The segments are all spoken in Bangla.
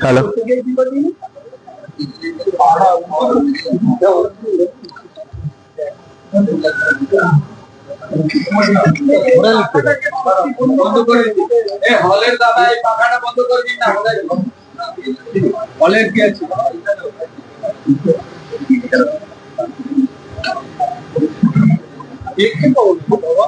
হ্যালো, হলের দাদা এই পাখাটা বন্ধ করে দিন না। হলের কি আছে? দেখতে পাবো বাবা।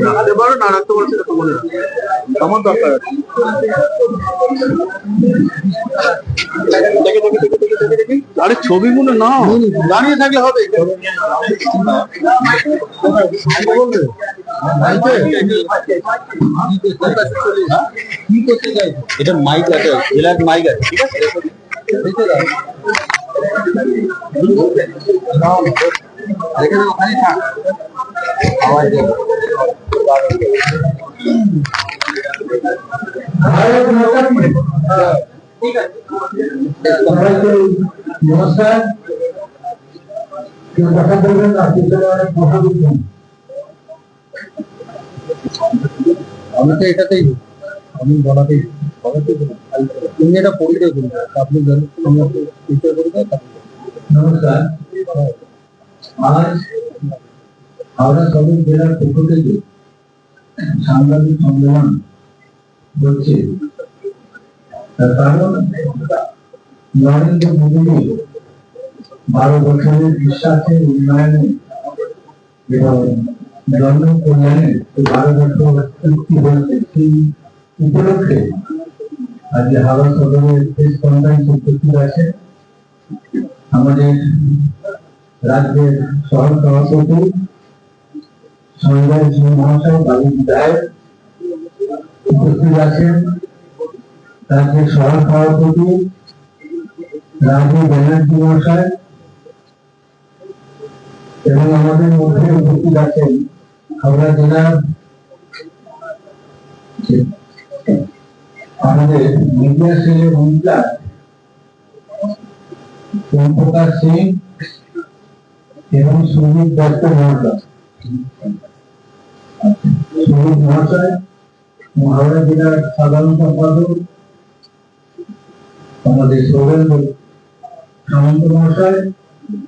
ভালো ভালো আমার দরকার আছে। আরে ছবিগুলো না দাঁড়িয়ে থাকলে হবে। এটা মাইক আছে, এলাকার মাইক আছে, ঠিক আছে। এখানে ওখানে থাক, আওয়াজ দেবে। নমস্কার, কথা বলবেন আমি তো এটাতেই আমি বলাতেই তুমি এটা পড়ে দেখুন, আপনি নমস্কার। আজ হাওড়া সদর জেলার পক্ষ থেকে সাংবাদিক সম্মেলন হচ্ছে, তার কারণ নরেন্দ্র মোদী 12 বছরের বিশ্বাসের উন্নয়নে এবং জনকল্যাণে 12 বছর চুক্তি হয়েছে। সেই উপলক্ষে আজ হাওড়া সদরের প্রেস কনফারেন্স উপস্থিত আছে আমাদের রাজ্যের সহ সভাপতি সঞ্জয় সিং মহাশয়, বাবু বিধায়ক উপস্থিত আছেন রাজ্যের সহ সভাপতি রাজীব ব্যানার্জি মহাশয়, এবং আমাদের মধ্যে উপস্থিত আছেন হাওড়া জেলার আমাদের মিডিয়া সেলের ইনচার্জ ওম প্রকাশ সিং এবং সুমিত দত্ত মহাশয়। সুমিত মহাশয় হাওড়া জেলার সাধারণ সম্পাদক আমাদের সৌরেন্দ্র সামন্ত মহাশয়,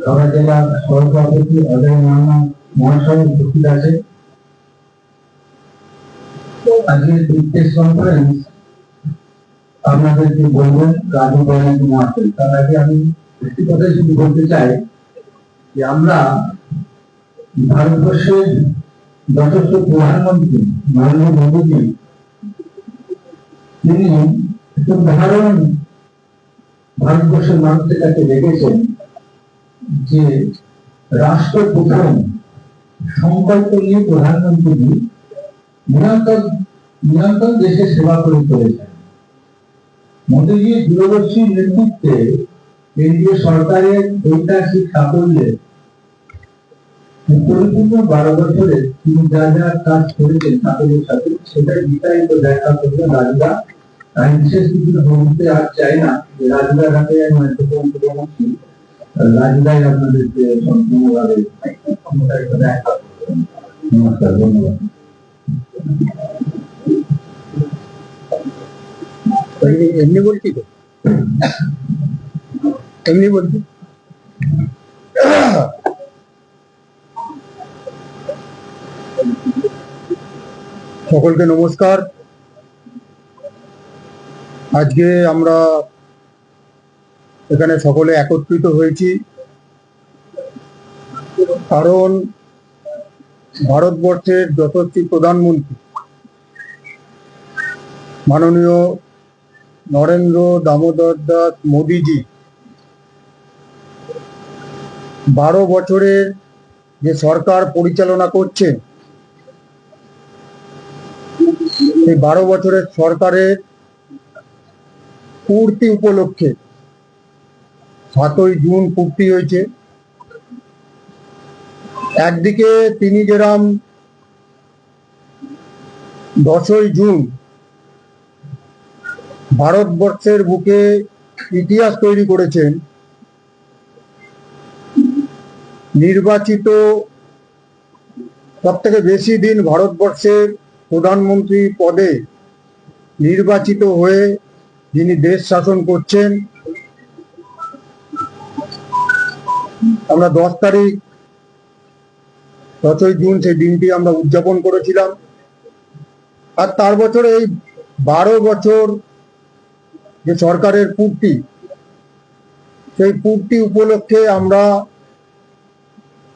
হাওড়া জেলার সহসভাপতি অজয় মান্না মহাশয় উপস্থিত আছে। আজকের প্রেস কনফারেন্স আপনাদেরকে বলবেন রাজীব ব্যানার্জি মহাশয়। তার আগে আমি একটি কথা শুধু বলতে চাই যে আমরা ভারতবর্ষের যথেষ্ট প্রধানমন্ত্রী নরেন্দ্র মোদীজি তিনি একটু উদাহরণ ভারতবর্ষের মানুষের কাছে রেখেছেন যে রাষ্ট্র প্রথম সংকল্প নিয়ে প্রধানমন্ত্রী নিরন্তর দেশের সেবা করে চলেছেন। মোদীজির দূরদর্শী নেতৃত্বে কেন্দ্রীয় সরকারের ঐতিহাসিক সাফল্যে পরিপূর্ণ 12 বছরে তিনি যা যা কাজ করেছেন সাফল্যের সাথে সেটা বিস্তারিত ব্যাখ্যা করবেন রাজুদা। আমি বিশেষ কিছু বলতে আর চাই না, যে রাজুদার হাতে আমি বলছি, রাজুদাই আপনাদেরকে সম্পূর্ণভাবে ব্যাখ্যা করবেন। নমস্কার, ধন্যবাদ। এমনি বলছি তো, এমনি বলছি। সকলকে নমস্কার। আজকে আমরা এখানে সকলে একত্রিত হয়েছি কারণ ভারতবর্ষের যশস্বী প্রধানমন্ত্রী মাননীয় নরেন্দ্র দামোদর দাস মোদীজি 12 বছরের যে সরকার পরিচালনা করছেন, এই 12 বছরের সরকারের পূর্তি উপলক্ষে 7ই জুন পূর্তি হয়েছে। একদিকে তিনি যেরাম 10ই জুন ভারতবর্ষের বুকে ইতিহাস তৈরি করেছেন, নির্বাচিত সব থেকে বেশি দিন ভারতবর্ষের প্রধানমন্ত্রী পদে নির্বাচিত হয়ে যিনি দেশ শাসন করছেন, আমরা 10 তারিখ 10ই জুন সেই দিনটি আমরা উদযাপন করেছিলাম। আর তার বছরে এই 12 বছর যে সরকারের পূর্তি, সেই পূর্তি উপলক্ষে আমরা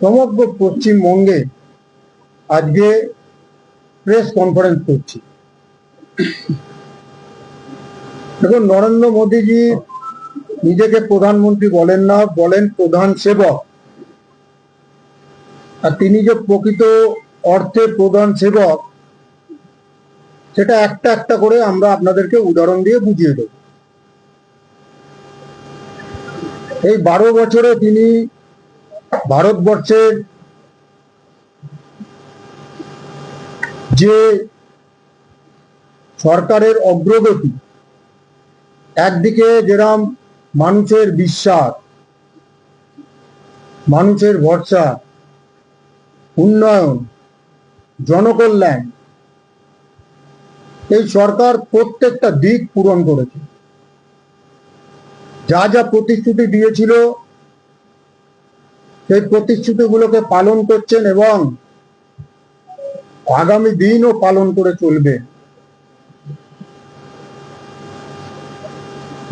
সমগ্র পশ্চিমবঙ্গে আজকে প্রেস কনফারেন্স করছি। দেখুন, নরেন্দ্র মোদীজি নিজেকে প্রধানমন্ত্রী বলেন না, বলেন প্রধান সেবক। আর তিনি যে প্রকৃত অর্থে প্রধান সেবক, সেটা একটা একটা করে আমরা আপনাদেরকে উদাহরণ দিয়ে বুঝিয়ে দেব। এই 12 বছরে তিনি ভারতবর্ষের যে সরকারের অগ্রগতি, একদিকে যেরাম মানুষের বিশ্বাস, মানুষের ভরসা, উন্নয়ন, জনকল্যাণ, এই সরকার প্রত্যেকটা দিক পূরণ করেছে। যা যা প্রতিশ্রুতি দিয়েছিল সেই প্রতিশ্রুতিগুলোকে পালন করছেন এবং আগামী দিনও পালন করে চলবে।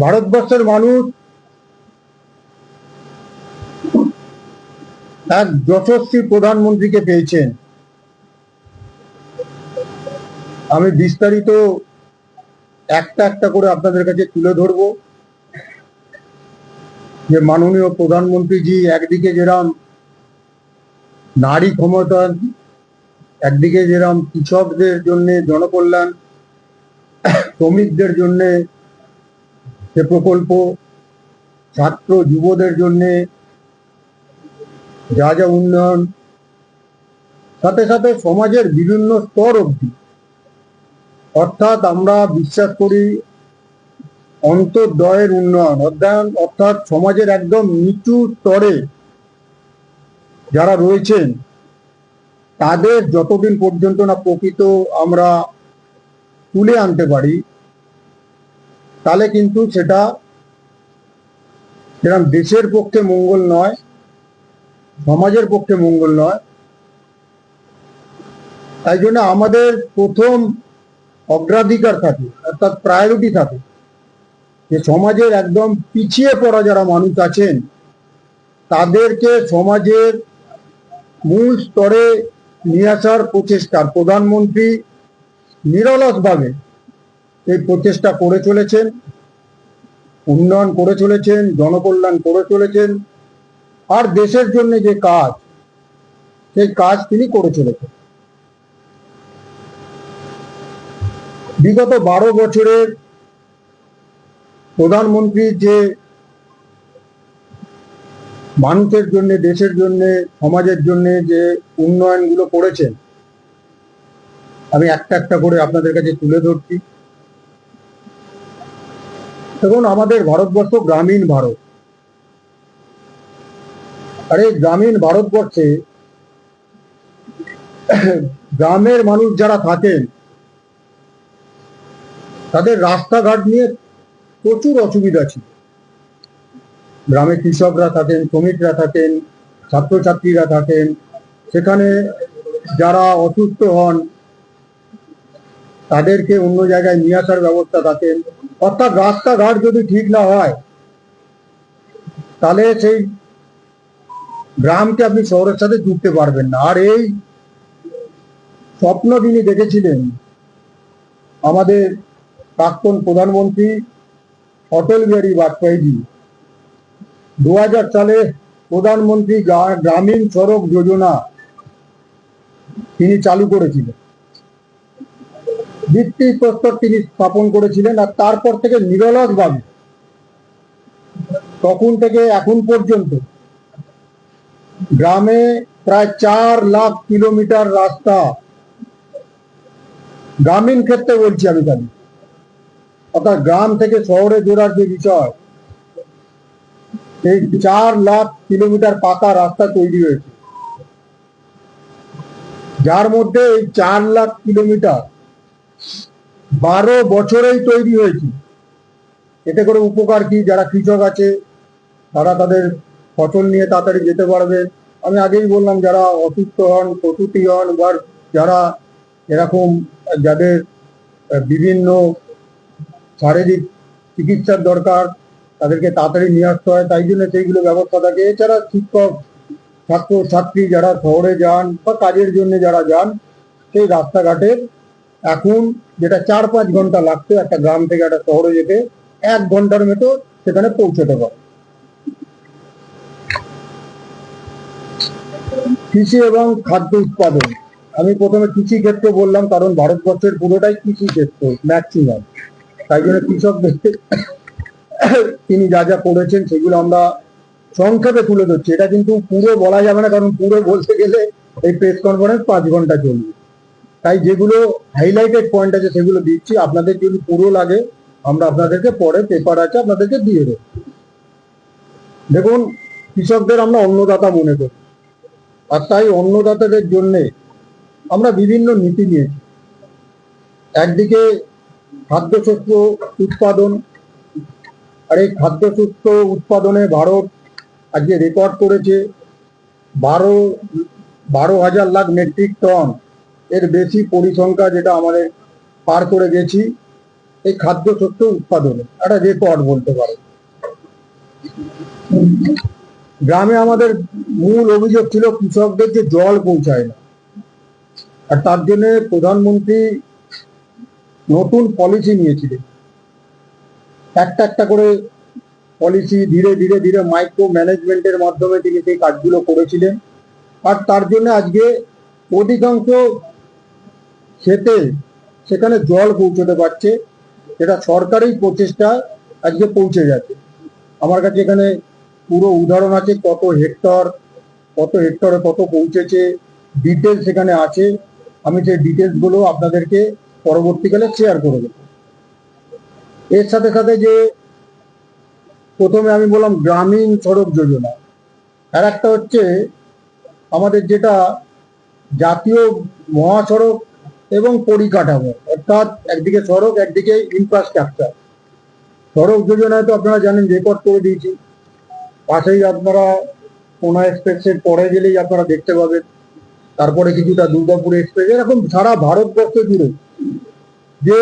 ভারতবর্ষের মানুষ এক যশস্বী প্রধানমন্ত্রীকে পেয়েছেন। আমি বিস্তারিত একটা একটা করে আপনাদের কাছে তুলে ধরব যে মাননীয় প্রধানমন্ত্রীজি একদিকে যেরাম নারী ক্ষমতা, একদিকে যেরাম কৃষকদের জন্য জনকল্যাণ, শ্রমিকদের জন্য যে প্রকল্প, ছাত্র যুবদের জন্য যা যা উন্নয়ন, সাথে সাথে সমাজের বিভিন্ন স্তর অবধি, অর্থাৎ আমরা বিশ্বাস করি অন্তর্দয়ের উন্নয়ন, অর্থাৎ সমাজের একদম নিচু স্তরে যারা রয়েছেন তাদের যতদিন পর্যন্ত না প্রকৃত আমরা তুলে আনতে পারি, তাহলে কিন্তু সেটা যেরকম দেশের পক্ষে মঙ্গল নয়, সমাজের পক্ষে মঙ্গল নয়। তাই জন্য আমাদের প্রথম অগ্রাধিকার থাকে, অর্থাৎ প্রায়োরিটি থাকে যে সমাজের একদম পিছিয়ে পড়া যারা মানুষ আছেন তাদেরকে সমাজের মূল স্তরে নিয়ে আসার প্রচেষ্টা প্রধানমন্ত্রী নিরলসভাবে এই প্রচেষ্টা করে চলেছেন, উন্নয়ন করে চলেছেন, জনকল্যাণ করে চলেছেন, আর দেশের জন্য যে কাজ, সেই কাজ তিনি করে চলেছেন। বিগত 12 বছরের প্রধানমন্ত্রী যে মানুষের জন্য, দেশের জন্য, সমাজের জন্য যে উন্নয়নগুলো করেছেন, আমি একটা একটা করে আপনাদের কাছে তুলে ধরছি। দেখুন, আমাদের ভারতবর্ষ গ্রামীণ ভারত, আর এই গ্রামীণ ভারতবর্ষে গ্রামের মানুষ যারা থাকেন তাদের রাস্তাঘাট নিয়ে প্রচুর অসুবিধা ছিল। গ্রামে কৃষকরা থাকেন, শ্রমিকরা থাকেন, ছাত্রছাত্রীরা থাকেন, সেখানে যারা অসুস্থ হন তাদেরকে অন্য জায়গায় নিয়ে আসার ব্যবস্থা থাকেন। অর্থাৎ রাস্তাঘাট যদি ঠিক না হয় তাহলে সেই গ্রামকে আপনি শহরের সাথে যুক্তে পারবেন না। আর এই স্বপ্ন তিনি দেখেছিলেন আমাদের প্রাক্তন প্রধানমন্ত্রী অটল বিহারী বাজপেয়ীজি 2000 সালে প্রধানমন্ত্রী গ্রামীণ সড়ক যোজনা তিনি চালু করেছিলেন, ভিত্তিপ্রস্তর তিনি স্থাপন করেছিলেন। আর তারপর থেকে নিরলসভাবে তখন থেকে এখন পর্যন্ত গ্রামে প্রায় 4 লাখ কিলোমিটার রাস্তা, গ্রামীণ ক্ষেত্রে বলছি আমি খালি, অর্থাৎ গ্রাম থেকে শহরে জোড়ার যে বিষয়, এই 4 লাখ কিলোমিটার পাকা রাস্তা তৈরি হয়েছে, যার মধ্যে এই 4 লাখ কিলোমিটার 12 বছরেই তৈরি হয়েছে। এতে করে উপকার কি? যারা কৃষক আছে তারা তাদের ফসল নিয়ে তাড়াতাড়ি যেতে পারবে। আমি আগেই বললাম, যারা অসুস্থ হন, প্রসূতি হন, বা যারা এরকম যাদের বিভিন্ন শারীরিক চিকিৎসার দরকার, তাদেরকে তাড়াতাড়ি নিয়ে আসতে হয়, তাই জন্য সেইগুলো ব্যবস্থা থাকে। এছাড়া শিক্ষক, ছাত্র ছাত্রী যারা শহরে যান বা কাজের জন্য যারা যান, সেই রাস্তাঘাটের এখন যেটা 4-5 ঘন্টা লাগতো একটা গ্রাম থেকে একটা শহরে যেতে, 1 ঘন্টার মতো সেখানে পৌঁছতে পারে। কৃষি এবং খাদ্য উৎপাদন, আমি প্রথমে কৃষি ক্ষেত্র বললাম কারণ ভারতবর্ষের পুরোটাই কৃষি ক্ষেত্র ম্যাক্সিমাম, তাই জন্য কৃষকদের তিনি যা যা করেছেন সেগুলো আমরা সংক্ষেপে তুলে ধরছি। এটা কিন্তু পুরো বলা যাবে না, কারণ পুরো বলতে গেলে এই প্রেস কনফারেন্স 5 ঘন্টা চলবে। তাই যেগুলো হাইলাইটেড পয়েন্ট আছে সেগুলো দিচ্ছি। আপনাদের যদি পুরো লাগে আমরা আপনাদেরকে পরে পেপার আছে আপনাদেরকে দিয়ে দেব। দেখুন, কৃষকদের আমরা অন্নদাতা মনে করি, আর তাই অন্নদাতাদের জন্য আমরা বিভিন্ন নীতি নিয়েছি। একদিকে খাদ্যশস্য উৎপাদন, আর এই খাদ্যশস্য উৎপাদনে ভারত আজকে রেকর্ড করেছে 12,000 লাখ মেট্রিক টন, এর বেশি পরিসংখ্যা যেটা আমাদের পার করে গেছি এই খাদ্যশস্য উৎপাদনে, একটা রেকর্ড বলতে পারে। গ্রামে আমাদের মূল অভিযোগ ছিল কৃষকদের যে জল পৌঁছায় না, আর তার জন্য প্রধানমন্ত্রী নতুন পলিসি নিয়েছিলেন। একটা করে পলিসি ধীরে ধীরে ধীরে মাইক্রো ম্যানেজমেন্টের মাধ্যমে তিনি সেই কাজগুলো করেছিলেন। আর তার জন্য আজকে অধিকাংশ ক্ষেতে সেখানে জল পৌঁছতে পারছে, যেটা সরকারি প্রচেষ্টা আজকে পৌঁছে যাচ্ছে। আমার কাছে এখানে পুরো উদাহরণ আছে, কত হেক্টরে কত পৌঁছেছে, ডিটেলস সেখানে আছে। আমি সেই ডিটেলস গুলো আপনাদেরকে পরবর্তীকালে শেয়ার করে দেব। এর সাথে সাথে যে প্রথমে আমি বললাম গ্রামীণ সড়ক যোজনা, আর একটা হচ্ছে আমাদের যেটা জাতীয় মহাসড়ক এবং পরিকাঠামো, অর্থাৎ একদিকে সড়ক, একদিকে ইনফ্রাস্ট্রাকচার। সড়ক যোজনায় তো আপনারা জানেন রেকর্ড করে দিয়েছি, পাশেই আপনারা কোনা এক্সপ্রেসের পরে গেলেই আপনারা দেখতে পাবেন, তারপরে কিছুটা দুর্গাপুর এক্সপ্রেস, এরকম সারা ভারতবর্ষ জুড়ে যে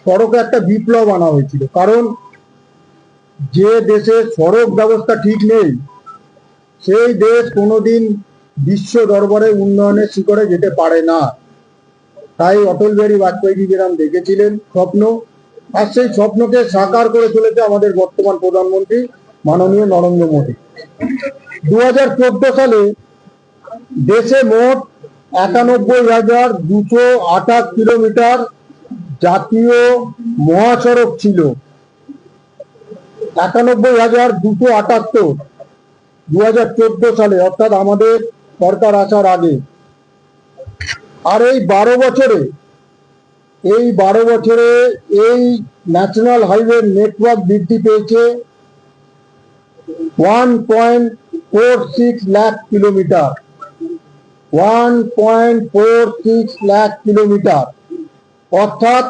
সড়কে একটা বিপ্লব আনা হয়েছিল। কারণ যে দেশে সড়ক ব্যবস্থা ঠিক নেই সেই দেশ কোনোদিন বিশ্ব দরবারে উন্নয়নের শিখরে যেতে পারে না। তাই অটল বিহারী বাজপেয়ীজি যেরকম দেখেছিলেন স্বপ্ন, আর সেই স্বপ্নকে সাকার করে চলেছে আমাদের বর্তমান প্রধানমন্ত্রী মাননীয় নরেন্দ্র মোদী। 2014 সালে দেশে মোট 91,228 কিলোমিটার জাতীয় মহাসড়ক ছিল। 91,278 2014 সালে, অর্থাৎ আমাদের সরকার আসার আগে। আর এই 12 বছরে এই ন্যাশনাল হাইওয়ে নেটওয়ার্ক বৃদ্ধি পেয়েছে 1.46 লাখ কিলোমিটার। 1.46 লাখ কিলোমিটার, অর্থাৎ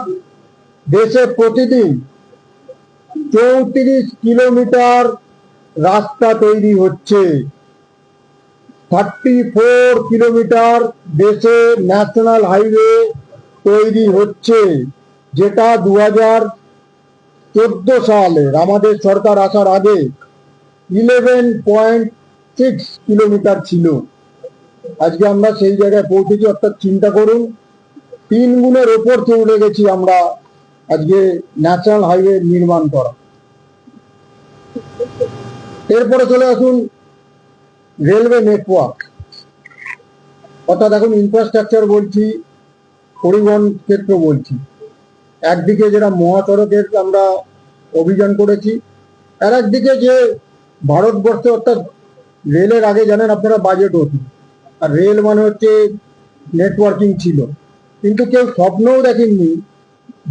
দেশে প্রতিদিন 34 কিলোমিটার রাস্তা তৈরি হচ্ছে। 34 কিলোমিটার দেশে ন্যাশনাল হাইওয়ে তৈরি হচ্ছে, যেটা 2014 সালে আমাদের সরকার আসার আগে 11.6 কিলোমিটার ছিল। আজকে আমরা সেই জায়গায় পৌঁছেছি। অর্থাৎ চিন্তা করুন, তিন গুণের ওপর চলে গেছি আমরা আজকে ন্যাশনাল হাইওয়ে নির্মাণ করা। এরপরে চলে আসুন রেলওয়ে নেটওয়ার্ক, অর্থাৎ এখন ইনফ্রাস্ট্রাকচার বলছি, পরিবহন ক্ষেত্র বলছি। একদিকে যেটা মহাসড়কের আমরা অভিযান করেছি, আর একদিকে যে ভারতবর্ষে অর্থাৎ রেলের আগে জানেন আপনারা বাজেট হতো, আর রেল মানে হচ্ছে নেটওয়ার্কিং ছিল, কিন্তু কেউ স্বপ্নও দেখেননি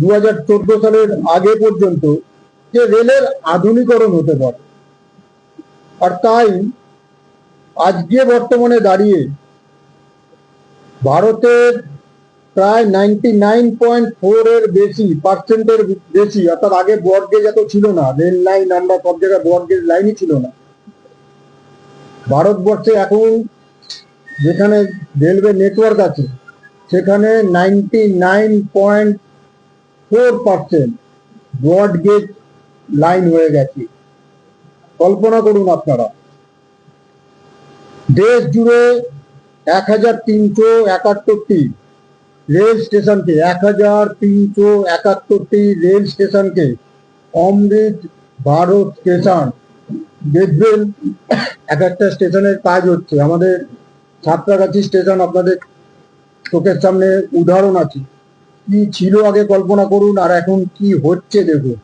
2014 সালের আগে পর্যন্ত যে রেলের আধুনিকরণ হতে পারে। আর তাই আজকে বর্তমানে দাঁড়িয়ে ভারতের প্রায় 99.4 এর বেশি পার্সেন্টের বেশি, অর্থাৎ আগে ব্রডগেজ এত ছিল না, রেল লাইন আমরা সব জায়গায় ব্রডগেজ লাইনই ছিল না। ভারতবর্ষে এখন যেখানে রেলওয়ে নেটওয়ার্ক আছে সেখানে 99.4% ব্রডগেজ লাইন হয়ে গেছে। কল্পনা করুন আপনারা, দেশ জুড়ে 1371টি রেল স্টেশনকে 1371টি রেল স্টেশনকে অমৃত ভারত স্টেশন, দেখবেন এক একটা স্টেশনের কাজ হচ্ছে। আমাদের সাঁতরাগাছি স্টেশন আপনাদের চোখের সামনে উদাহরণ আছে, কি ছিল আগে কল্পনা করুন, আর এখন কি হচ্ছে দেখুন।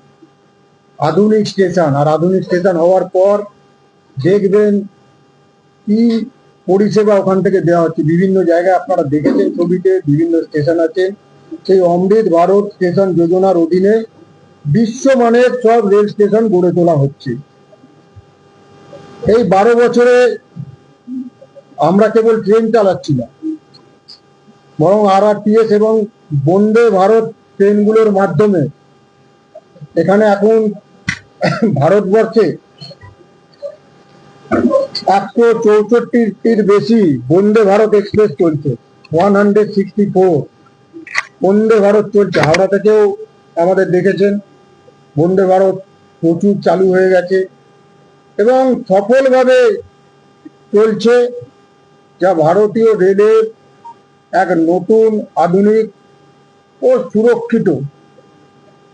আধুনিক স্টেশন, আর আধুনিক স্টেশন হওয়ার পর দেখবেন কি পরিষেবা ওখান থেকে দেওয়া হচ্ছে। বিভিন্ন জায়গায় আপনারা দেখেছেন ছবিতে, বিভিন্ন স্টেশন আছে। সেই অমৃত ভারত স্টেশন যোজনার অধীনে বিশ্বমানের সব রেল স্টেশন গড়ে তোলা হচ্ছে। এই 12 বছরে আমরা কেবল ট্রেন চালাচ্ছি না, বরং আরআরটিএস এবং বন্দে ভারত ট্রেনগুলোর মাধ্যমে এখানে এখন ভারতবর্ষে 164টির বেশি বন্দে ভারত এক্সপ্রেস চলছে। 164 বন্দে ভারত চলছে। হাওড়া থেকেও আমাদের দেখেছেন বন্দে ভারত প্রচুর চালু হয়ে গেছে এবং সফলভাবে চলছে, যা ভারতীয় রেলের এক নতুন আধুনিক ও সুরক্ষিত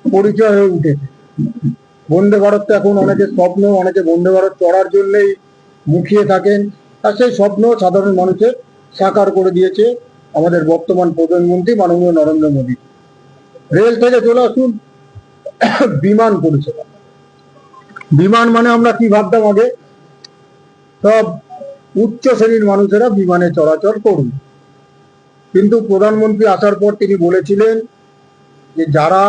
পরিচয় হয়ে উঠেছে। বন্দে ভারতটা এখন অনেকের স্বপ্ন, অনেকে বন্দে ভারত চড়ার জন্যই মুখিয়ে থাকেন, আর সেই স্বপ্ন সাধারণ মানুষের সাকার করে দিয়েছে আমাদের বর্তমান প্রধানমন্ত্রী মাননীয় নরেন্দ্র মোদী। রেল থেকে চলে আসুন বিমান পরিষেবা। বিমান মানে আমরা কি ভাবতাম আগে, সব উচ্চ শ্রেণীর মানুষেরা বিমানে চলাচল করুন, কিন্তু প্রধানমন্ত্রী আসার পর তিনি বলেছিলেন যে যারা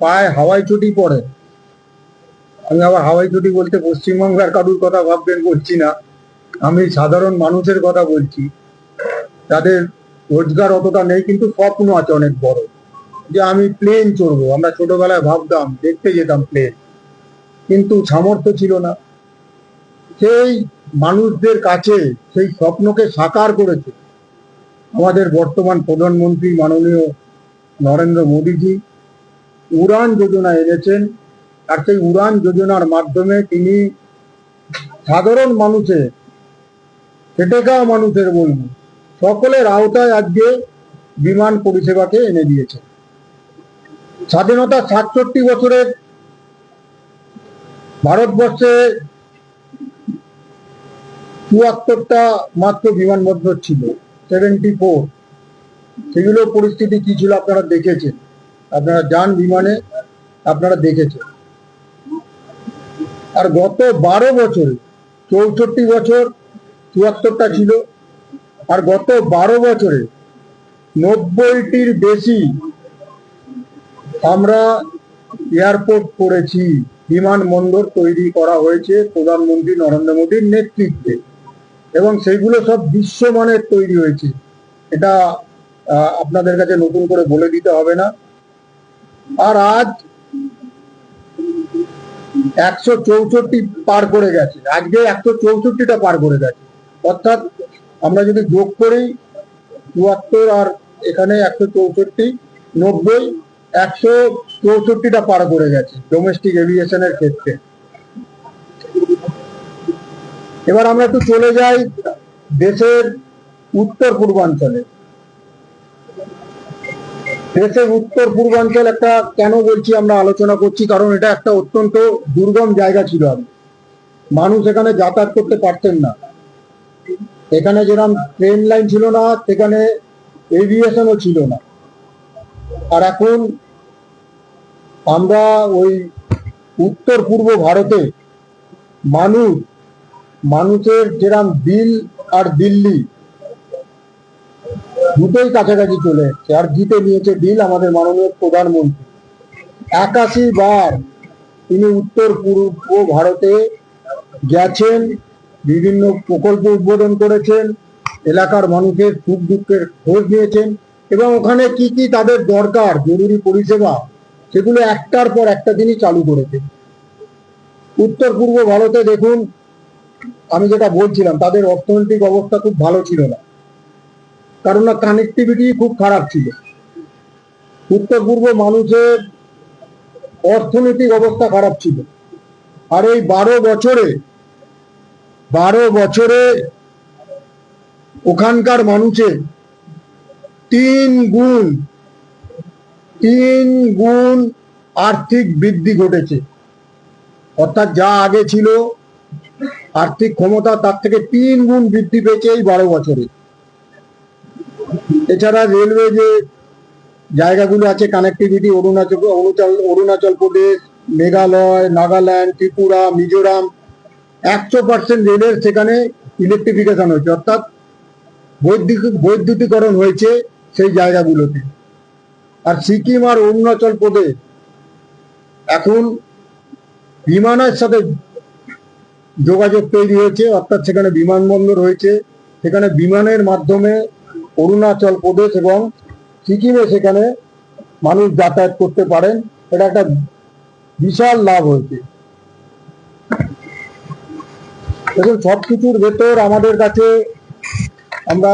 পায়ে হাওয়াই চটি পড়ে, আমি আবার হাওয়াই চটি বলতে পশ্চিমবাংলার কারুর কথা ভাববেন বলছি না, আমি সাধারণ মানুষের কথা বলছি, যাদের রোজগার অতটা নেই কিন্তু স্বপ্ন আছে অনেক বড়, যে আমি প্লেন চড়বো। আমরা ছোটবেলায় ভাবতাম, দেখতে যেতাম প্লেন, কিন্তু সামর্থ্য ছিল না। সেই মানুষদের কাছে সেই স্বপ্নকে সাকার করেছে আমাদের বর্তমান প্রধানমন্ত্রী মাননীয় নরেন্দ্র মোদীজি। উড়ান যোজনা এনেছেন, আর সেই উড়ান যোজনার মাধ্যমে তিনি সাধারণ মানুষের, খেটে খাওয়া মানুষের বলবো, সকলের আওতায় আজকে বিমান পরিষেবাকে এনে দিয়েছে। স্বাধীনতা 67 বছরের ভারতবর্ষে 74টা মাত্র বিমানবন্দর ছিল, 74। সেগুলো পরিস্থিতি কি ছিল আপনারা দেখেছেন, আপনারা যান বিমানে, আপনারা দেখেছেন। আর গত 12 বছরে 64 বছর 74টা ছিল, আর গত 12 বছরে 90টির বেশি আমরা এয়ারপোর্ট করেছি, বিমানবন্দর তৈরি করা হয়েছে প্রধানমন্ত্রী নরেন্দ্র মোদীর নেতৃত্বে, এবং সেইগুলো সব বিশ্বমানের তৈরি হয়েছে। এটা আপনাদের কাছে নতুন করে বলে দিতে হবে না। আর আজ 164 পার করে গেছে, আজকে 164টা পার করে গেছে। অর্থাৎ আমরা যদি যোগ করি 74 আর এখানে 164, 90, 164টা পার করে গেছে ডোমেস্টিক এভিয়েশনের ক্ষেত্রে। এবার আমরা একটু চলে যাই দেশের উত্তর পূর্বাঞ্চলে। দেশের উত্তর পূর্বাঞ্চল একটা কেন বলছি আমরা আলোচনা করছি, কারণ এটা একটা অত্যন্ত দুর্গম জায়গা ছিল আগে। মানুষ এখানে যাতায়াত করতে পারতেন না। এখানে যেরকম ট্রেন লাইন ছিল না, সেখানে এভিয়েশনও ছিল না। আর এখন আমরা ওই উত্তর পূর্ব ভারতে মানুষের যেরকম দিল আর দিল্লি দুটোই কাছাকাছি চলে এসছে, আর জিতে নিয়েছে দিল আমাদের মাননীয় প্রধানমন্ত্রী। 81 বার তিনি উত্তর পূর্ব ভারতে গেছেন, বিভিন্ন প্রকল্প উদ্বোধন করেছেন, এলাকার মানুষের সুখ দুঃখের খোঁজ নিয়েছেন, এবং ওখানে কি কি তাদের দরকার জরুরি পরিষেবা সেগুলো একটার পর একটা তিনি চালু করেছেন। উত্তর পূর্ব ভারতে দেখুন, আমি যেটা বলছিলাম, তাদের অর্থনৈতিক অবস্থা খুব ভালো ছিল না, কারণ না কানেক্টিভিটি খুব খারাপ ছিল। উত্তর পূর্ব মানুষের অর্থনৈতিক অবস্থা খারাপ ছিল। আর এই 12 বছরে ওখানকার মানুষের 3 গুণ আর্থিক বৃদ্ধি ঘটেছে। অর্থাৎ যা আগে ছিল আর্থিক ক্ষমতা, তার থেকে 3 গুণ বৃদ্ধি পেয়েছে এই 12 বছরে। এছাড়া রেলওয়ে যে জায়গাগুলো আছে, কানেক্টিভিটি, অরুণাচল প্রদেশ, মেঘালয়, নাগাল্যান্ড, ত্রিপুরা, মিজোরাম, 100% রেলের সেখানে ইলেকট্রিফিকেশন হয়েছে, অর্থাৎ বৈদ্যুতিকরণ হয়েছে সেই জায়গাগুলোতে। আর সিকিম আর অরুণাচল প্রদেশ এখন বিমানের সাথে যোগাযোগ তৈরি হয়েছে, অর্থাৎ সেখানে বিমানবন্দর হয়েছে, সেখানে বিমানের মাধ্যমে অরুণাচল প্রদেশ এবং সিকিমে সেখানে মানুষ যাতায়াত করতে পারেন। এটা একটা বিশাল লাভ হয়েছে। দেখুন, সবকিছুর ভেতর আমাদের কাছে, আমরা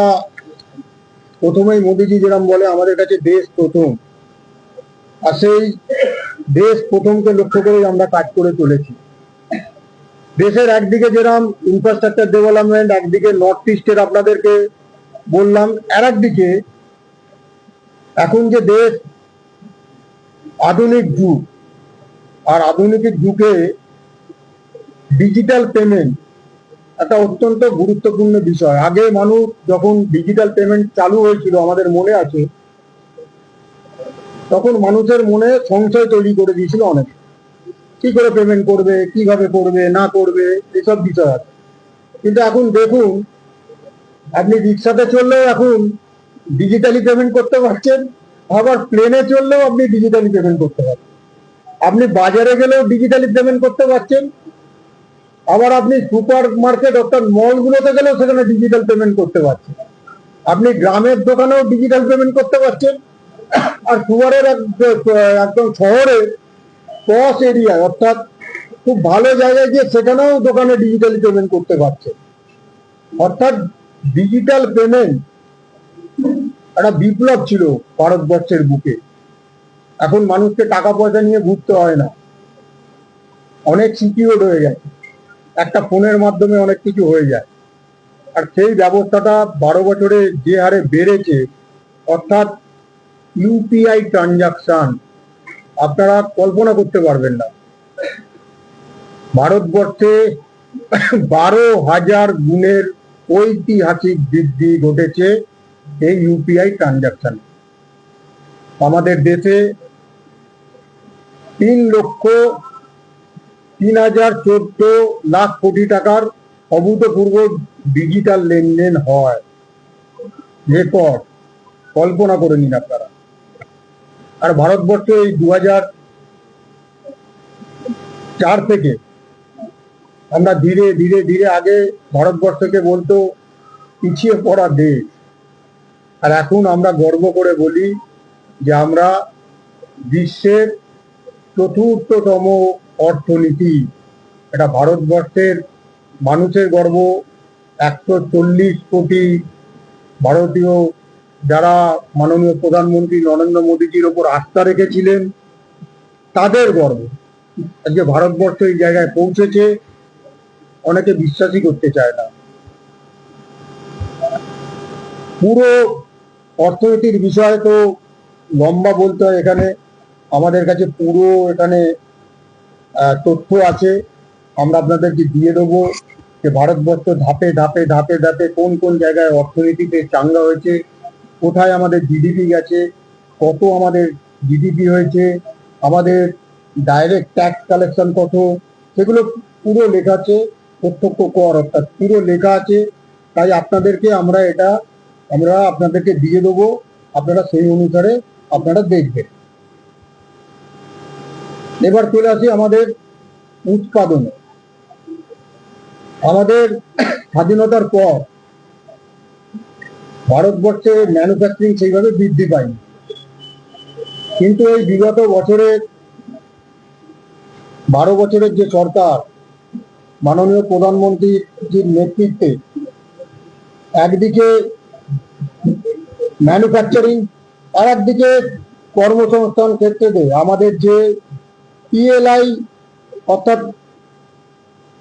প্রথমেই মোদিজি যেরকম বলে আমাদের কাছে দেশ প্রথম, আর সেই দেশ প্রথমকে লক্ষ্য করেই আমরা কাজ করে চলেছি। দেশের একদিকে যেরকম ইনফ্রাস্ট্রাকচার ডেভেলপমেন্ট, একদিকে নর্থ ইস্টের আপনাদেরকে বললাম, আর একদিকে এখন যে দেশ আধুনিক যুগ, আর আধুনিক যুগে ডিজিটাল পেমেন্ট একটা অত্যন্ত গুরুত্বপূর্ণ বিষয়। আগে মানুষ যখন ডিজিটাল পেমেন্ট চালু হয়েছিল, আমাদের মনে আছে, তখন মানুষের মনে সংশয় তৈরি করে দিয়েছিল অনেক, কি করে পেমেন্ট করবে, কিভাবে করবে, না করবে, এসব বিষয় আছে। কিন্তু এখন দেখুন, আপনি রিক্সাতে চললেও এখন ডিজিটালি পেমেন্ট করতে পারছেন, আবার প্লেনে চললেও আপনি ডিজিটালি পেমেন্ট করতে পারছেন, আপনি বাজারে গেলেও ডিজিটালি পেমেন্ট করতে পারছেন, আবার আপনি সুপার মার্কেট অর্থাৎ মলগুলোতে গেলেও সেখানে ডিজিটাল পেমেন্ট করতে পারছেন, আপনি গ্রামের দোকানেও ডিজিটাল পেমেন্ট করতে পারছেন, আর সুপারের একদম শহরে পশ এরিয়া অর্থাৎ খুব ভালো জায়গায় গিয়ে সেখানেও দোকানে ডিজিটালি পেমেন্ট করতে পারছে। অর্থাৎ ডিজিটাল পেমেন্ট একটা বিপ্লব ছিল ভারতবর্ষের বুকে। এখন মানুষকে টাকা পয়সা নিয়ে ঘুরতে হয় না, অনেক সিকিউর হয়ে গেছে, একটা ফোনের মাধ্যমে অনেক কিছু হয়ে যায়। আর সেই ব্যবস্থাটা 12 বছরে যে হারে বেড়েছে, অর্থাৎ ইউপিআই ট্রানজাকশন, আপনারা কল্পনা করতে পারবেন না। ভারতবর্ষে 12,000 গুণের ঐতিহাসিক বৃদ্ধি ঘটেছে এই ইউপিআই ট্রানজাকশন। আমাদের দেশে 3,03,014 কোটি টাকার অভূতপূর্ব ডিজিটাল লেনদেন হয়, রেকর্ড, কল্পনা করে নিন আপনারা। আর ভারতবর্ষ এই 2004 থেকে আমরা ধীরে ধীরে ধীরে, আগে ভারতবর্ষকে বলতো পিছিয়ে পড়া দেশ, আর এখন আমরা গর্ব করে বলি যে আমরা বিশ্বের 4র্থতম অর্থনীতি। এটা ভারতবর্ষের মানুষের গর্ব। 140 কোটি ভারতীয় যারা মাননীয় প্রধানমন্ত্রী নরেন্দ্র মোদীজির ওপর আস্থা রেখেছিলেন, তাদের গর্ব। আজকে ভারতবর্ষ এই জায়গায় পৌঁছেছে, অনেকে বিশ্বাসই করতে চায় না। পুরো অর্থনীতির বিষয় তো লম্বা বলতে হয়, এখানে আমাদের কাছে পুরো এখানে তথ্য আছে। আমরা আপনাদেরকে দিয়ে দেবো যে ভারতবর্ষ ধাপে ধাপে ধাপে ধাপে কোন কোন জায়গায় অর্থনীতিতে চাঙ্গা হয়েছে, কোথায় আমাদের জিডিপি গেছে, কত আমাদের জিডিপি হয়েছে, আমাদের ডাইরেক্ট ট্যাক্স কালেকশন কত, সেগুলো পুরো লেখা আছে। প্রত্যক্ষ কর অর্থাৎ পুরো লেখা আছে। তাই আমরা আপনাদেরকে দিয়ে দেবো, আপনারা সেই অনুসারে আপনারা দেখবেন। এবার চলে আসি আমাদের উৎপাদনে। আমাদের স্বাধীনতার পর ভারতবর্ষে ম্যানুফ্যাকচারিং সেইভাবে বৃদ্ধি পায়নি, কিন্তু এই বিগত বছরে 12 বছরের যে সরকার, মাননীয় প্রধানমন্ত্রীর নেতৃত্বে একদিকে ম্যানুফ্যাকচারিং আর একদিকে কর্মসংস্থান ক্ষেত্রে আমাদের যে পিএলআই অর্থাৎ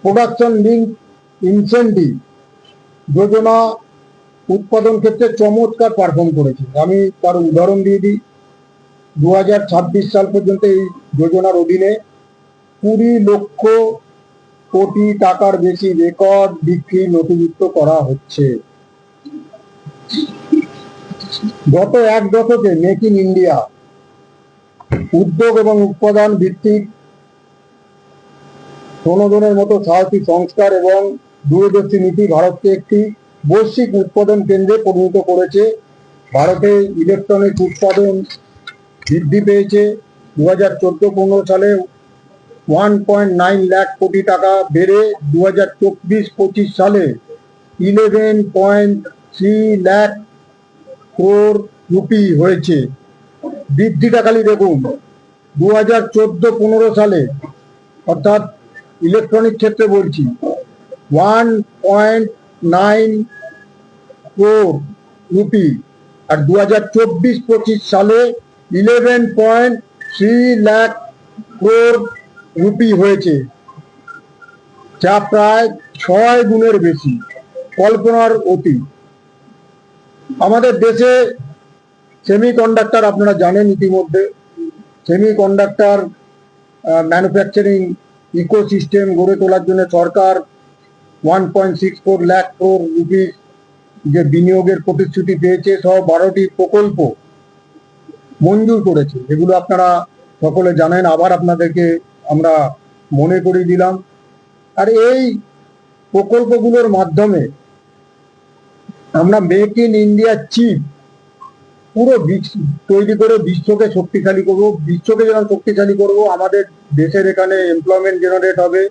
প্রোডাকশন লিঙ্ক ইনসেন্টিভ যোজনা উৎপাদন ক্ষেত্রে চমৎকার পারফর্ম করেছে। আমি তার উদাহরণ দিয়ে দিই। 2026 সাল পর্যন্ত এই যোজনার অধীনে 20 লক্ষ কোটি টাকার বেশি রেকর্ড বিক্রি নথিভুক্ত করা হচ্ছে। গত এক দশকে মেক ইন ইন্ডিয়া উদ্যোগ এবং উৎপাদন ভিত্তিক প্রণোদনের মতো সাহসী সংস্কার এবং দূরদর্শী নীতি ভারতকে একটি বৈশ্বিক উৎপাদন কেন্দ্রে পরিণত করেছে। ভারতে ইলেকট্রনিক উৎপাদন বৃদ্ধি পেয়েছে। 2014-15 সালে 1.9 লাখ কোটি টাকা বেড়ে 2024-25 সালে 11.3 লাখ crore রুপি হয়েছে। বৃদ্ধিটা খালি দেখুন, 2014-15 সালে অর্থাৎ ইলেকট্রনিক ক্ষেত্রে বলছি 1.9 crore রুপি, আর 2024-25 সালে 11.3 লাখ crore রুপি হয়েছে, যা প্রায় 6 গুণের বেশি, কল্পনার অতীত। আমাদের দেশে সেমিকন্ডাক্টর আপনারা জানেন ইতিমধ্যে, সেমিকন্ডাক্টর ম্যানুফ্যাকচারিং ইকোসিস্টেম গড়ে তোলার জন্য সরকার 1.64 লাখ crore রুপি যে বিনিয়োগের প্রতিশ্রুতি পেয়েছে, সহ 12টি প্রকল্প মঞ্জুর করেছে। এগুলো আপনারা সকলে জানেন, আবার আপনাদেরকে আমরা মনে করিয়ে দিলাম। আর এই প্রকল্পগুলোর মাধ্যমে আমরা মেক ইন ইন্ডিয়া চিপ পুরো তৈরি করে বিশ্বকে শক্তিশালী করব। বিশ্বকে যেমন শক্তিশালী করব, আমাদের দেশের এখানে এমপ্লয়মেন্ট জেনারেট হবে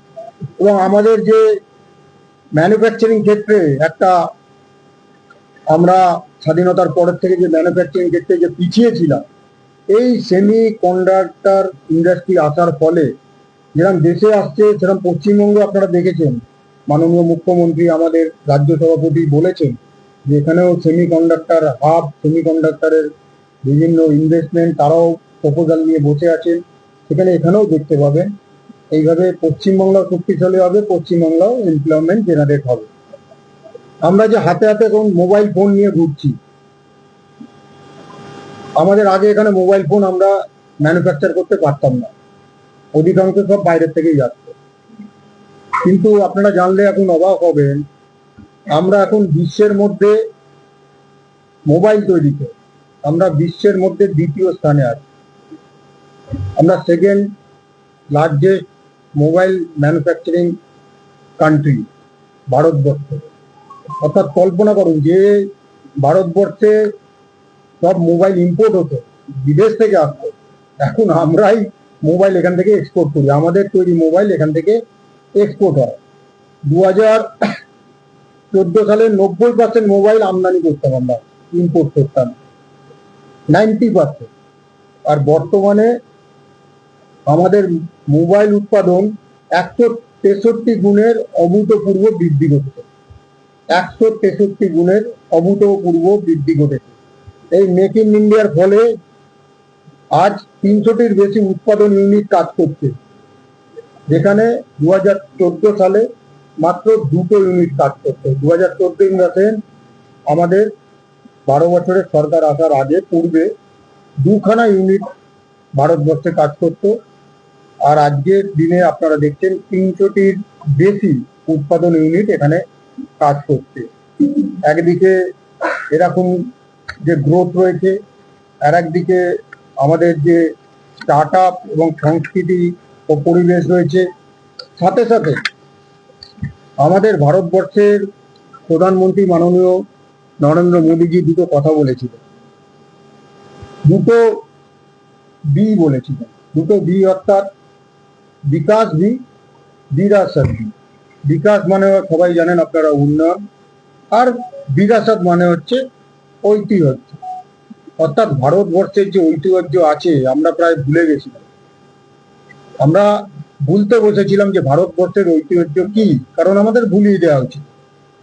এবং আমাদের যে ম্যানুফ্যাকচারিং ক্ষেত্রে একটা আমরা স্বাধীনতার পরের থেকে যে ম্যানুফ্যাকচারিং ক্ষেত্রে যে পিছিয়ে ছিলাম, এই সেমি কন্ডাক্টর ইন্ডাস্ট্রি আসার ফলে যেরকম দেশে আসছে, সেরকম পশ্চিমবঙ্গে আপনারা দেখেছেন মাননীয় মুখ্যমন্ত্রী আমাদের রাজ্য সভাপতি বলেছেন যে এখানেও সেমি কন্ডাক্টর হাব, সেমি কন্ডাক্টরের বিভিন্ন ইনভেস্টমেন্ট তারাও প্রপোজাল নিয়ে বসে আছেন, সেখানে এখানেও দেখতে পাবেন। এইভাবে পশ্চিমবাংলাও শক্তিশালী হবে, পশ্চিমবাংলাও এমপ্লয়মেন্ট জেনারেট হবে। আমরা যে হাতে হাতে এখন মোবাইল ফোন নিয়ে ঘুরছি, আমাদের আগে এখানে মোবাইল ফোন আমরা ম্যানুফ্যাকচার করতে পারতাম না, অধিকাংশ সব বাইরের থেকেই যাচ্ছে। কিন্তু আপনারা জানলে এখন অবাক হবেন, আমরা এখন বিশ্বের মধ্যে মোবাইল তৈরিতে আমরা বিশ্বের মধ্যে দ্বিতীয় স্থানে আছি। আমরা second largest mobile manufacturing country Bharatvarsha. অর্থাৎ কল্পনা করুন যে ভারতবর্ষে সব মোবাইল ইম্পোর্ট হতো, বিদেশ থেকে আসতো, এখন আমরাই মোবাইল এখান থেকে এক্সপোর্ট করি, আমাদের তৈরি মোবাইল এখান থেকে এক্সপোর্ট হয়। 2014 সালে 90% মোবাইল আমদানি করতাম, আমরা ইম্পোর্ট করতাম 90%। আর বর্তমানে আমাদের মোবাইল উৎপাদন 163 গুণের অভূতপূর্ব বৃদ্ধি ঘটেছে, 163 গুণের অভূতপূর্ব বৃদ্ধি ঘটেছে। এই মেক ইন ইন্ডিয়ার ফলে আজ 300টির বেশি উৎপাদন ইউনিট কাজ করছে, যেখানে 2014 সালে মাত্র 2টো ইউনিট কাজ করছে। 2014 আমাদের 12 বছরের সরকার আসার আগে পূর্বে দুখানা ইউনিট ভারতবর্ষে কাজ করতো, আর আজকের দিনে আপনারা দেখছেন 300টির বেশি উৎপাদন ইউনিট এখানে কাজ করছে। একদিকে এরকম যে গ্রোথ রয়েছে, আর একদিকে আমাদের যে স্টার্ট আপ এবং সংস্কৃতি ও পরিবেশ রয়েছে, সাথে সাথে আমাদের ভারতবর্ষের প্রধানমন্ত্রী মাননীয় নরেন্দ্র মোদীজি দুটো কথা বলেছিলেন, দুটো বি বলেছিলেন। দুটো বি অর্থাৎ বিকাশ ভি, বিরাসত ভি। বিকাশ মানে সবাই জানেন আপনারা উন্নয়ন, আর বিরাসত মানে হচ্ছে ঐতিহ্য। অর্থাৎ ভারতবর্ষের যে ঐতিহ্য আছে আমরা প্রায় ভুলে গেছিলাম। আমরা ভুলতে বসেছিলাম যে ভারতবর্ষের ঐতিহ্য কি, কারণ আমাদের ভুলিয়ে দেওয়া উচিত।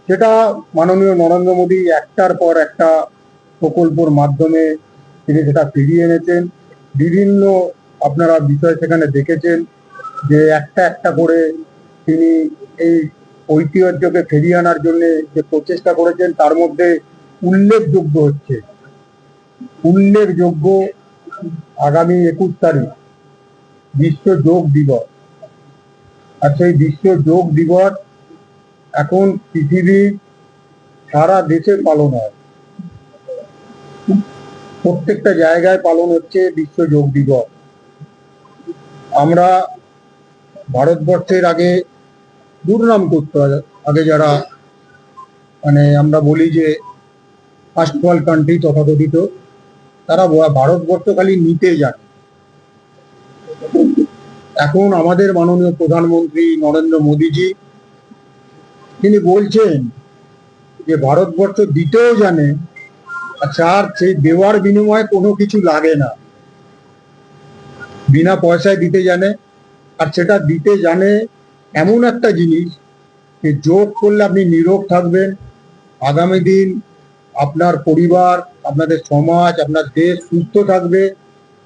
সেটা মাননীয় নরেন্দ্র মোদী একটার পর একটা প্রকল্পর মাধ্যমে তিনি সেটা ফিরিয়ে এনেছেন। বিভিন্ন আপনারা বিষয় সেখানে দেখেছেন যে একটা একটা করে তিনি এই ঐতিহ্যকে ফিরিয়ে আনার জন্য যে প্রচেষ্টা করেছেন, তার মধ্যে উল্লেখযোগ্য আগামী 21 তারিখ বিশ্ব যোগ দিবস। আর সেই বিশ্ব যোগ দিবস এখন পৃথিবীর সারা দেশে পালন হয়, প্রত্যেকটা জায়গায় পালন হচ্ছে বিশ্ব যোগ দিবস। আমরা ভারতবর্ষের আগে দুর্নাম করতো, আগে যারা মানে আমরা বলি যে ফার্স্ট ওয়ার্ল্ড কান্ট্রি তথাকথিত, তারা ভারতবর্ষ খালি নিতে জানে। এখন আমাদের মাননীয় প্রধানমন্ত্রী নরেন্দ্র মোদীজি তিনি বলছেন যে ভারতবর্ষ দিতেও জানে, আচ্ছা, আর সেই দেওয়ার বিনিময়ে কোনো কিছু লাগে না, বিনা পয়সায় দিতে জানে। আর সেটা দিতে জানে এমন একটা জিনিস যে যোগ করলে আপনি নিরোগ থাকবেন, আগামী দিন আপনার পরিবার, আপনাদের সমাজ, আপনার দেশ সুস্থ থাকবে।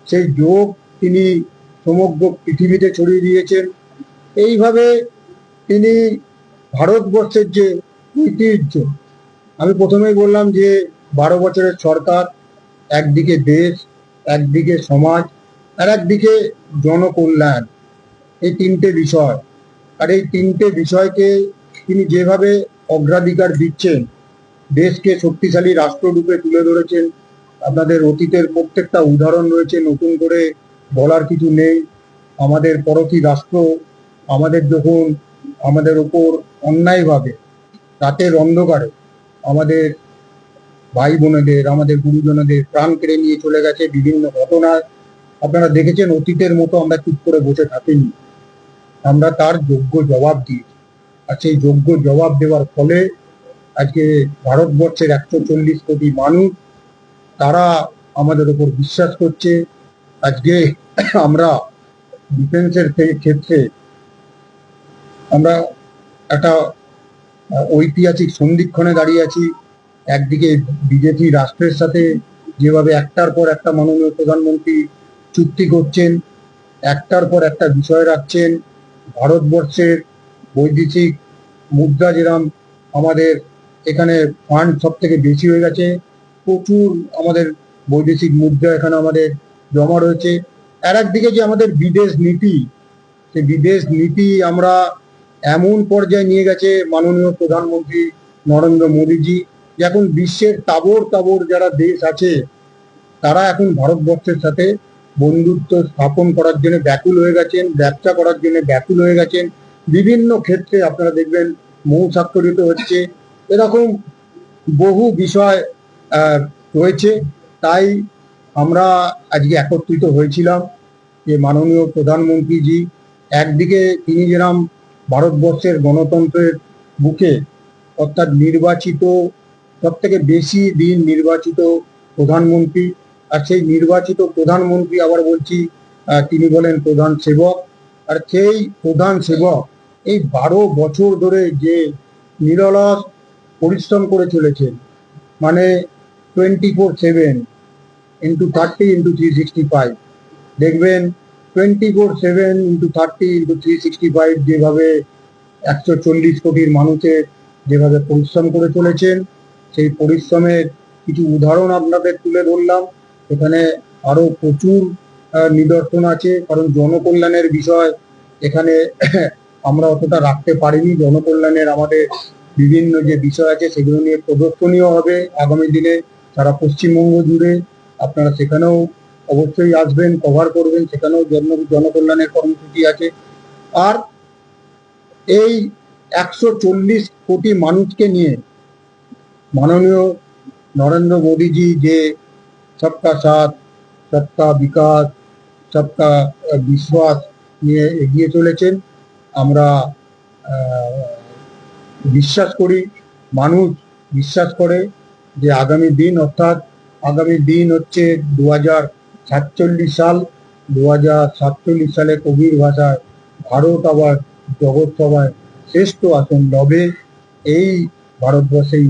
সেই যোগ তিনি সমগ্র পৃথিবীতে ছড়িয়ে দিয়েছেন। এইভাবে তিনি ভারতবর্ষের যে ঐতিহ্য, আমি প্রথমেই বললাম যে 12 বছরের সরকার, একদিকে দেশ, একদিকে সমাজ, আর একদিকে জনকল্যাণ, এই তিনটে বিষয়। আর এই তিনটে বিষয়কে তিনি যেভাবে অগ্রাধিকার দিচ্ছেন, দেশকে শক্তিশালী রাষ্ট্ররূপে তুলে ধরেছেন। আপনাদের অতীতের প্রত্যেকটা উদাহরণ রয়েছে, নতুন করে বলার কিছু নেই। আমাদের পরকী রাষ্ট্র আমাদের যখন আমাদের ওপর অন্যায়ভাবে রাতের অন্ধকারে আমাদের ভাই বোনেদের, আমাদের গুরুজনদের প্রাণ কেড়ে নিয়ে চলে গেছে বিভিন্ন ঘটনায়, আপনারা দেখেছেন। অতীতের মতো আমরা চুপ করে বসে থাকিনি, আমরা তার যোগ্য জবাব দিয়েছি। আর সেই যোগ্য জবাব দেওয়ার ফলে আজকে ভারতবর্ষের 140 কোটি মানুষ তারা আমাদের উপর বিশ্বাস করছে। আজকে আমরা ডিফেন্সের ক্ষেত্রে আমরা একটা ঐতিহাসিক সন্ধিক্ষণে দাঁড়িয়ে আছি। একদিকে বিজেপি রাষ্ট্রের সাথে যেভাবে একটার পর একটা মাননীয় প্রধানমন্ত্রী চুক্তি করছেন, একটার পর একটা বিষয় রাখছেন। ভারতবর্ষের বৈদেশিক মুদ্রা যেরকম আমাদের এখানে ফান্ড সব থেকে বেশি হয়ে গেছে, প্রচুর আমাদের বৈদেশিক মুদ্রা এখানে আমাদের জমা রয়েছে। আর একদিকে যে আমাদের বিদেশ নীতি, সেই বিদেশ নীতি আমরা এমন পর্যায়ে নিয়ে গেছে মাননীয় প্রধানমন্ত্রী নরেন্দ্র মোদীজি, যে এখন বিশ্বের তাবর তাবর যারা দেশ আছে তারা এখন ভারতবর্ষের সাথে বন্ধুত্ব স্থাপন করার জন্য ব্যাকুল হয়ে গেছেন, ব্যবসা করার জন্য ব্যাকুল হয়ে গেছেন। বিভিন্ন ক্ষেত্রে আপনারা দেখবেন মৌ স্বাক্ষরিত হচ্ছে, এরকম বহু বিষয় রয়েছে। তাই আমরা আজকে একত্রিত হয়েছিলাম যে মাননীয় প্রধানমন্ত্রীজি একদিকে তিনি যেরকম ভারতবর্ষের গণতন্ত্রের বুকে, অর্থাৎ নির্বাচিত সব থেকে বেশি দিন নির্বাচিত প্রধানমন্ত্রী, আর সেই নির্বাচিত প্রধানমন্ত্রী আবার বলছি তিনি বলেন প্রধান সেবক। আর সেই প্রধান সেবক এই 12 বছর ধরে যে নিরলস পরিশ্রম করে চলেছেন, মানে 24/7 ইন্টু 30 ইন্টু 365, দেখবেন 24/7 ইন্টু 30 ইন্টু 365 যেভাবে 140 কোটির মানুষের যেভাবে পরিশ্রম করে চলেছেন, সেই পরিশ্রমের কিছু উদাহরণ আপনাদের তুলে ধরলাম। এখানে আরো প্রচুর নিদর্শন আছে, কারণ জনকল্যাণের বিষয় এখানে আমরা অতটা রাখতে পারিনি। জনকল্যাণের আমাদের বিভিন্ন যে বিষয় আছে সেগুলো নিয়ে প্রদর্শনীয় হবে আগামী দিনে সারা পশ্চিমবঙ্গ জুড়ে। আপনারা সেখানেও অবশ্যই আসবেন, কভার করবেন, সেখানেও জনকল্যাণের কর্মসূচি আছে। আর এই 140 কোটি মানুষকে নিয়ে মাননীয় নরেন্দ্র মোদীজি যে সবকা সাথ, সবকা বিকাশ, সবকা বিশ্বাস নিয়ে এগিয়ে চলেছেন, আমরা বিশ্বাস করি, মানুষ বিশ্বাস করে যে আগামী দিন, অর্থাৎ আগামী দিন হচ্ছে 2047 সাল। 2047 সালে কবির ভাষায় ভারত আবার জগৎ সভায় শ্রেষ্ঠ আসন লবে, এই ভারতবর্ষেই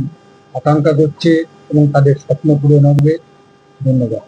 আকাঙ্ক্ষা করছে এবং তাদের স্বপ্ন পূরণ হবে। ধন্যবাদ।